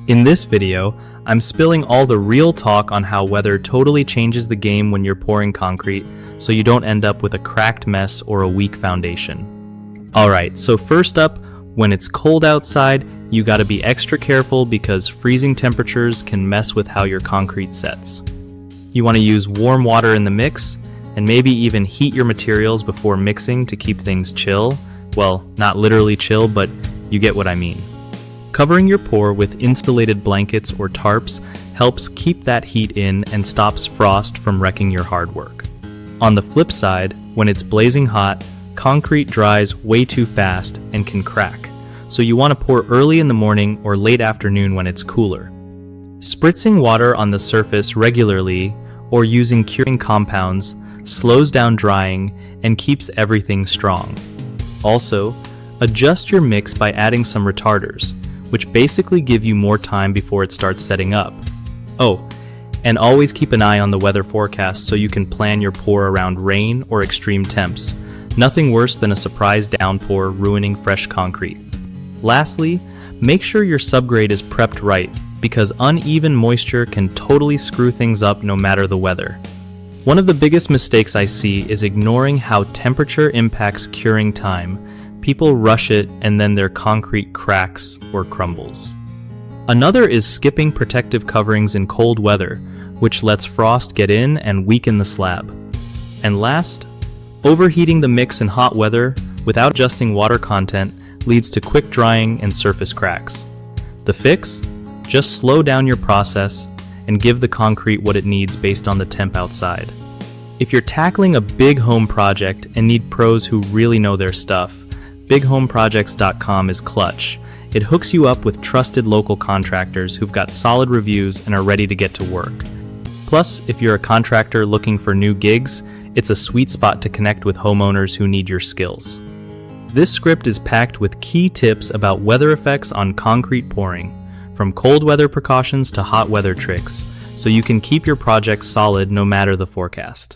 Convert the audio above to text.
In this video, I'm spilling all the real talk on how weather totally changes the game when you're pouring concrete, so you don't end up with a cracked mess or a weak foundation. Alright, so first up, when it's cold outside, you gotta be extra careful because freezing temperatures can mess with how your concrete sets. You want to use warm water in the mix, and maybe even heat your materials before mixing to keep things chill. Well, not literally chill, but you get what I mean. Covering your pour with insulated blankets or tarps helps keep that heat in and stops frost from wrecking your hard work. On the flip side, when it's blazing hot, concrete dries way too fast and can crack, so you want to pour early in the morning or late afternoon when it's cooler. Spritzing water on the surface regularly or using curing compounds slows down drying and keeps everything strong. Also, adjust your mix by adding some retarders, which basically give you more time before it starts setting up. Oh, and always keep an eye on the weather forecast so you can plan your pour around rain or extreme temps. Nothing worse than a surprise downpour ruining fresh concrete. Lastly, make sure your subgrade is prepped right, because uneven moisture can totally screw things up no matter the weather. One of the biggest mistakes I see is ignoring how temperature impacts curing time. People rush it and then their concrete cracks or crumbles. Another is skipping protective coverings in cold weather, which lets frost get in and weaken the slab. And last, overheating the mix in hot weather without adjusting water content leads to quick drying and surface cracks. The fix? Just slow down your process and give the concrete what it needs based on the temp outside. If you're tackling a big home project and need pros who really know their stuff, bighomeprojects.com is clutch. It hooks you up with trusted local contractors who've got solid reviews and are ready to get to work. Plus, if you're a contractor looking for new gigs, it's a sweet spot to connect with homeowners who need your skills. This script is packed with key tips about weather effects on concrete pouring, from cold weather precautions to hot weather tricks, so you can keep your project solid no matter the forecast.